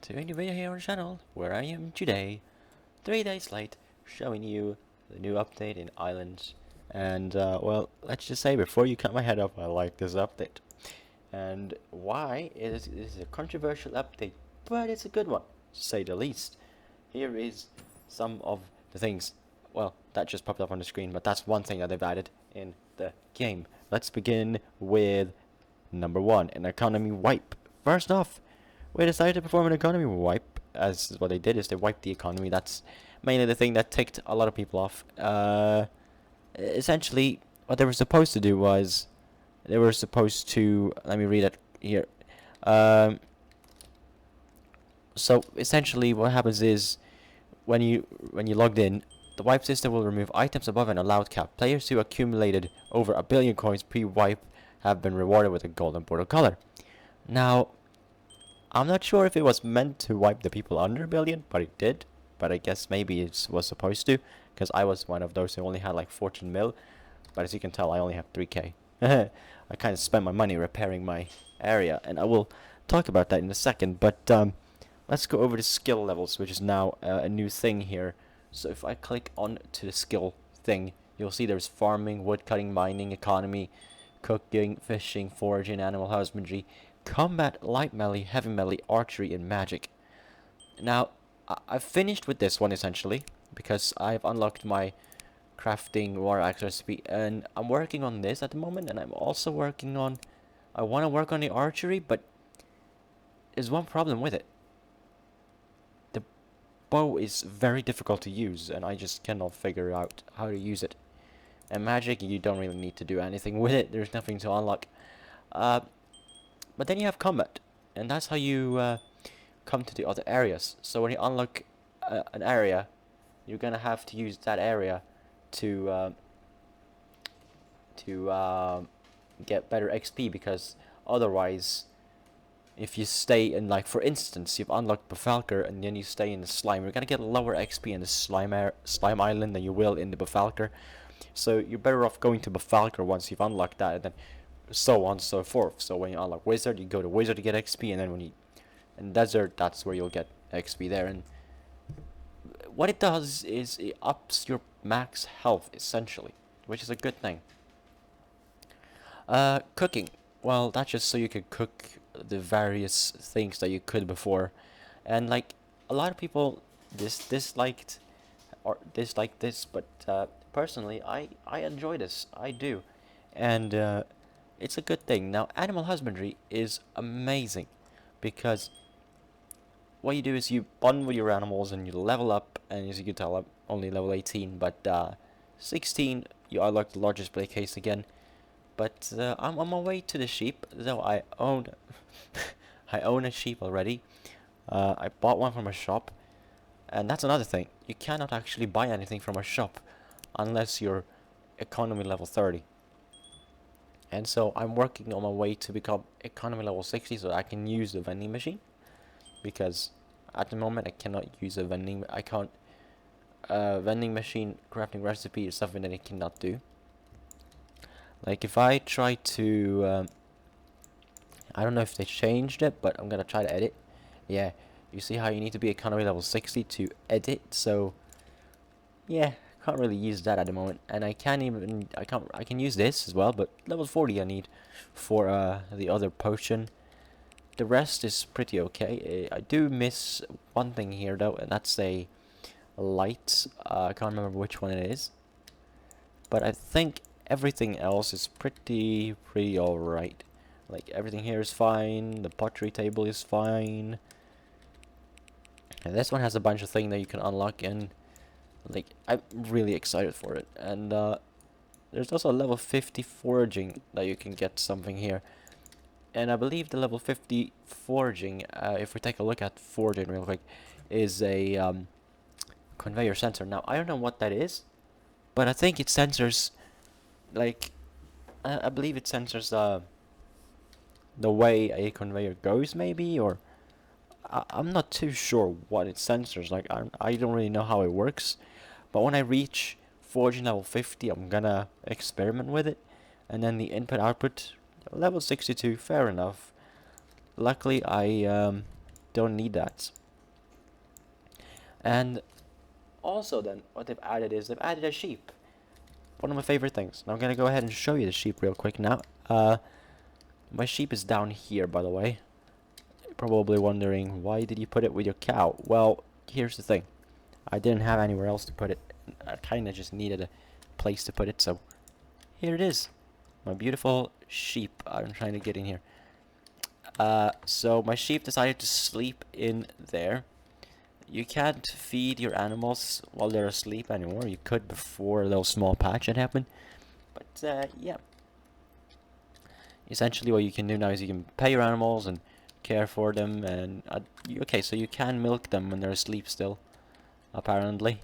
to a new video here on the channel, where I am today, 3 days late, showing you the new update in Islands. And, well, let's just say before you cut my head off, I like this update. And why? It is a controversial update, but it's a good one, to say the least. Here is some of the things, well, that just popped up on the screen, but that's one thing that they've added in the game. Let's begin with number 1, an economy wipe. First off, we decided to perform an economy wipe, as what they did is they wiped the economy. That's mainly the thing that ticked a lot of people off. Essentially, what they were supposed to do was, they were supposed to, let me read it here. So essentially what happens is, when you logged in, the wipe system will remove items above an allowed cap. Players who accumulated over 1 billion coins pre-wipe have been rewarded with a golden border color. Now, I'm not sure if it was meant to wipe the people under 1 billion, but it did. But I guess maybe it was supposed to, because I was one of those who only had like 14 mil. But as you can tell, I only have 3k. I kind of spent my money repairing my area, and I will talk about that in a second. But let's go over the skill levels, which is now a new thing here. So if I click on to the skill thing, you'll see there's farming, woodcutting, mining, economy, cooking, fishing, foraging, animal husbandry, combat, light melee, heavy melee, archery, and magic. Now, I've finished with this one essentially, because I've unlocked my crafting war axe recipe, and I'm working on this at the moment, and I'm also working on, I want to work on the archery, but there's one problem with it. The bow is very difficult to use, and I just cannot figure out how to use it. And magic, you don't really need to do anything with it, there's nothing to unlock. But then you have combat, and that's how you come to the other areas. So when you unlock an area, you're gonna have to use that area to get better XP, because otherwise, if you stay in, like, for instance, you've unlocked Befalker and then you stay in the slime, you're gonna get lower XP in the slime island than you will in the Befalker. So you're better off going to Befalker once you've unlocked that, and then so on and so forth. So when you unlock Wizard, you go to Wizard to get XP, and then when you in Desert, that's where you'll get XP there. And what it does is it ups your max health essentially, which is a good thing. Cooking, well, that's just so you could cook the various things that you could before, and like a lot of people disliked this, but personally, I enjoy this. I do, and it's a good thing. Now, animal husbandry is amazing, because what you do is you bond with your animals and you level up, and as you can tell, I'm only level 18, but 16 you unlock the largest play case again. But I'm on my way to the sheep, though I own I own a sheep already. I bought one from a shop, and that's another thing. You cannot actually buy anything from a shop unless you're economy level 30. And so I'm working on my way to become economy level 60 so I can use the vending machine, because at the moment I cannot use a vending machine crafting recipe is something that I cannot do. Like if I try to I don't know if they changed it, but I'm gonna try to edit. Yeah, you see how you need to be economy level 60 to edit, so yeah, can't really use that at the moment. And I can use this as well, but level 40 I need for the other potion. The rest is pretty okay. I do miss one thing here though, and that's a light. I can't remember which one it is, but I think everything else is pretty alright. Like everything here is fine. The pottery table is fine, and this one has a bunch of things that you can unlock, and like I'm really excited for it. And there's also a level 50 foraging that you can get something here. And I believe the level 50 foraging, if we take a look at foraging real quick, is a conveyor sensor. Now, I don't know what that is, but I think it sensors, like, I believe it sensors the way a conveyor goes, maybe, or I'm not too sure what it sensors. Like, I don't really know how it works, but when I reach foraging level 50, I'm gonna experiment with it, and then the input output level 62, fair enough. Luckily, I don't need that. And also then, what they've added is they've added a sheep. One of my favorite things. And I'm gonna go ahead and show you the sheep real quick now. My sheep is down here, by the way. You're probably wondering, why did you put it with your cow? Well, here's the thing. I didn't have anywhere else to put it. I kind of just needed a place to put it, so here it is. My beautiful sheep. I'm trying to get in here. So my sheep decided to sleep in there. You can't feed your animals while they're asleep anymore. You could before a little small patch had happened. But, yeah. Essentially what you can do now is you can pay your animals and care for them. And okay, so you can milk them when they're asleep still. Apparently.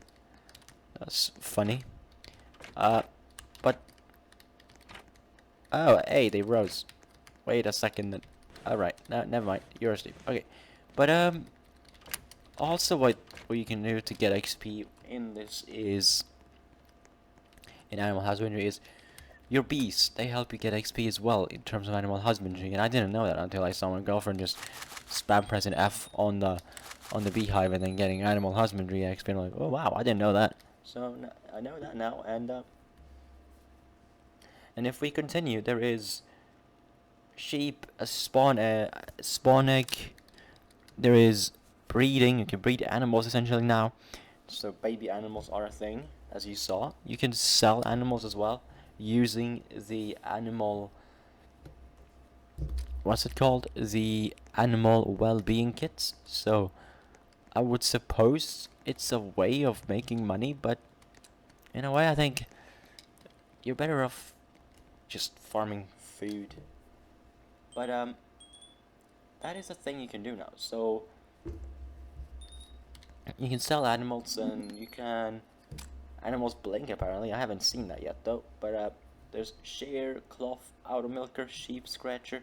That's funny. But... Oh, hey, they rose. Wait a second. Alright, no, never mind. You're asleep. Okay. But, also what you can do to get XP in this is... in animal husbandry is... your bees, they help you get XP as well in terms of animal husbandry. And I didn't know that until I saw my girlfriend just spam pressing F on the beehive and then getting animal husbandry XP. And I'm like, oh wow, I didn't know that. So, I know that now. And if we continue, there is... sheep, a spawn egg. There is breeding. You can breed animals essentially now. So baby animals are a thing, as you saw. You can sell animals as well using the animal... what's it called? The animal well-being kits. So I would suppose it's a way of making money, but in a way I think you're better off just farming food. But that is a thing you can do now. So you can sell animals, and you can... animals blink apparently. I haven't seen that yet though. But there's shear, cloth, auto milker, sheep scratcher,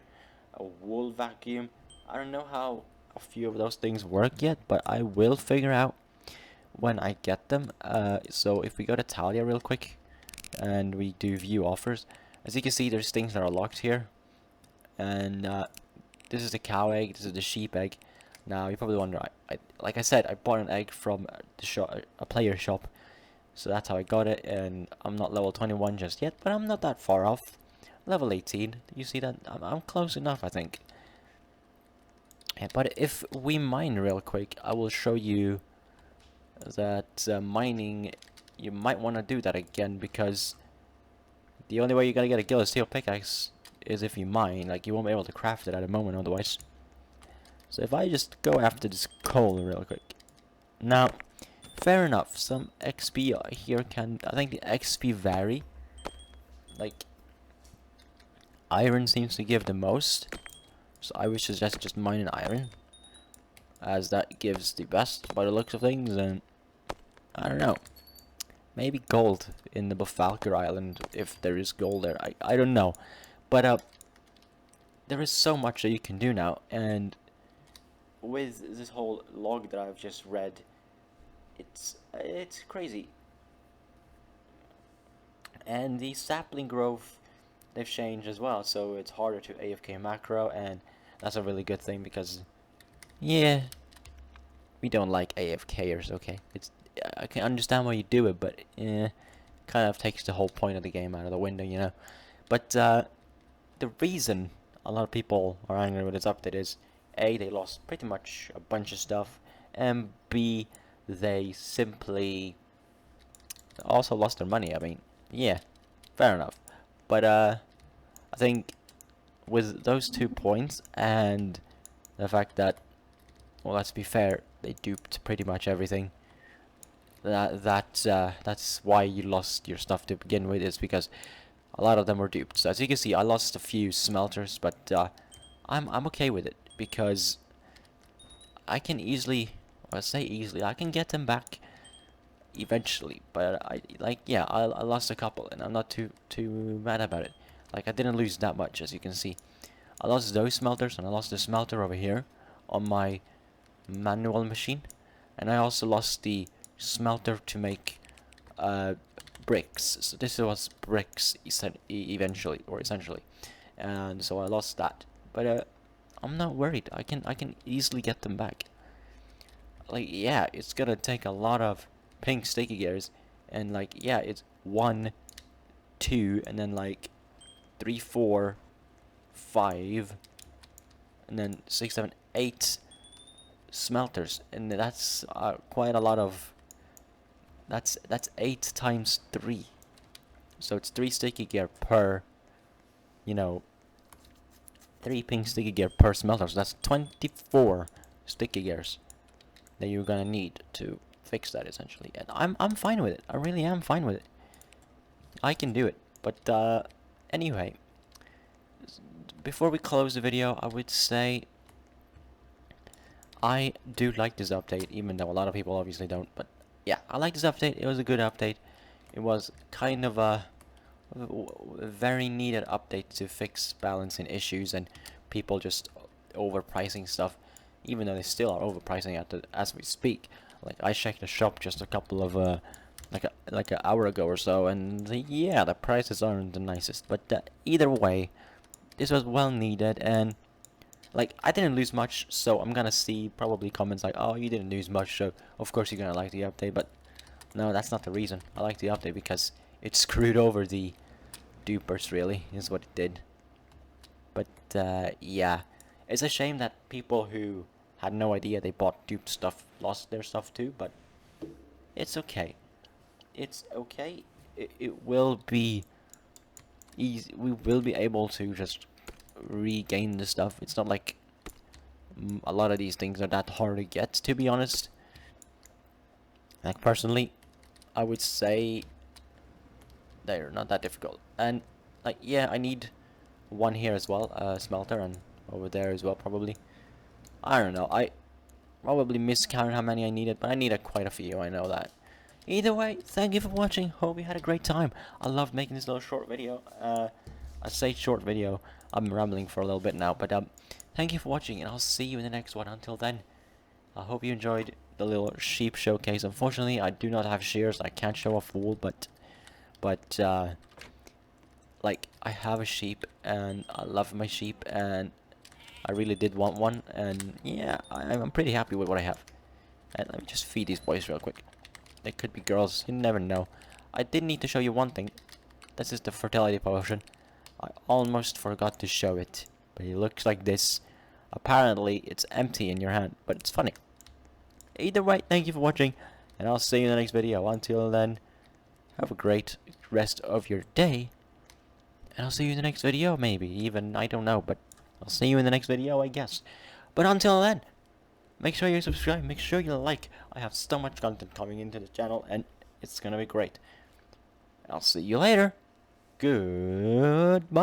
a wool vacuum. I don't know how a few of those things work yet, but I will figure out when I get them. So if we go to Talia real quick and we do view offers, as you can see there's things that are locked here. And this is the cow egg, this is the sheep egg. Now you probably wonder, like I said, I bought an egg from the shop, a player shop. So that's how I got it, and I'm not level 21 just yet, but I'm not that far off. Level 18, you see that? I'm close enough, I think. Yeah, but if we mine real quick, I will show you that mining, you might want to do that again, because the only way you're gonna get a gilded steel pickaxe is if you mine. Like, you won't be able to craft it at the moment otherwise. So if I just go after this coal real quick. Now, fair enough, some XP here can... I think the XP vary. Like, iron seems to give the most. So I would suggest just mining iron, as that gives the best by the looks of things. And I don't know. Maybe gold in the Bufalker Island, if there is gold there. I don't know. But there is so much that you can do now, and with this whole log that I've just read, it's crazy. And the sapling growth, they've changed as well, so it's harder to AFK macro, and that's a really good thing, because yeah, we don't like AFKers. Okay, I can understand why you do it, but kind of takes the whole point of the game out of the window, you know. But the reason a lot of people are angry with this update is A, they lost pretty much a bunch of stuff, and B, they simply also lost their money. I mean, yeah, fair enough. But I think with those 2 points and the fact that, well, let's be fair, they duped pretty much everything. That's why you lost your stuff to begin with, is because a lot of them were duped. So as you can see, I lost a few smelters, but I'm okay with it, because I can easily, well, I say easily, I can get them back eventually. But I lost a couple, and I'm not too mad about it. Like, I didn't lose that much, as you can see. I lost those smelters, and I lost the smelter over here on my manual machine, and I also lost the smelter to make bricks. So this was bricks eventually, or essentially, and so I lost that. But I'm not worried. I can easily get them back. Like, yeah, it's gonna take a lot of pink sticky gears, and like, yeah, it's 1, 2, and then like 3, 4, 5, and then 6, 7, 8 smelters, and that's quite a lot of. That's 8 times 3, so it's 3 sticky gear per, you know, 3 pink sticky gear per smelter. So that's 24 sticky gears that you're gonna need to fix that essentially, and I'm fine with it. I really am fine with it. I can do it. But anyway, before we close the video, I would say I do like this update, even though a lot of people obviously don't. But yeah, I like this update. It was a good update. It was kind of a very needed update to fix balancing issues and people just overpricing stuff, even though they still are overpricing as we speak. Like, I checked the shop just a couple of like an hour ago or so, and yeah, the prices aren't the nicest. But either way, this was well needed, and like, I didn't lose much, so I'm gonna see probably comments like, oh, you didn't lose much, so of course you're gonna like the update. But no, that's not the reason. I like the update because it screwed over the dupers, really, is what it did. But yeah, it's a shame that people who had no idea they bought duped stuff lost their stuff too, but it's okay. It's okay. It will be easy. We will be able to just regain the stuff. It's not like a lot of these things are that hard to get, to be honest. Like, personally, I would say they're not that difficult. And like, yeah, I need one here as well, smelter, and over there as well probably. I don't know. I probably miscounted how many I needed, but I needed quite a few. I know that. Either way, thank you for watching. Hope you had a great time. I loved making this little short video. I say short video. I'm rambling for a little bit now, but thank you for watching, and I'll see you in the next one. Until then, I hope you enjoyed the little sheep showcase. Unfortunately, I do not have shears. I can't show off wool, but like, I have a sheep, and I love my sheep, and I really did want one, and yeah, I'm pretty happy with what I have. And let me just feed these boys real quick. They could be girls, you never know. I did need to show you one thing. This is the fertility potion. I almost forgot to show it, but it looks like this. Apparently, it's empty in your hand, but it's funny. Either way, thank you for watching, and I'll see you in the next video. Until then, have a great rest of your day, and I'll see you in the next video, maybe. Even, I don't know, but I'll see you in the next video, I guess. But until then, make sure you subscribe, make sure you like. I have so much content coming into the channel, and it's gonna be great. I'll see you later. Goodbye.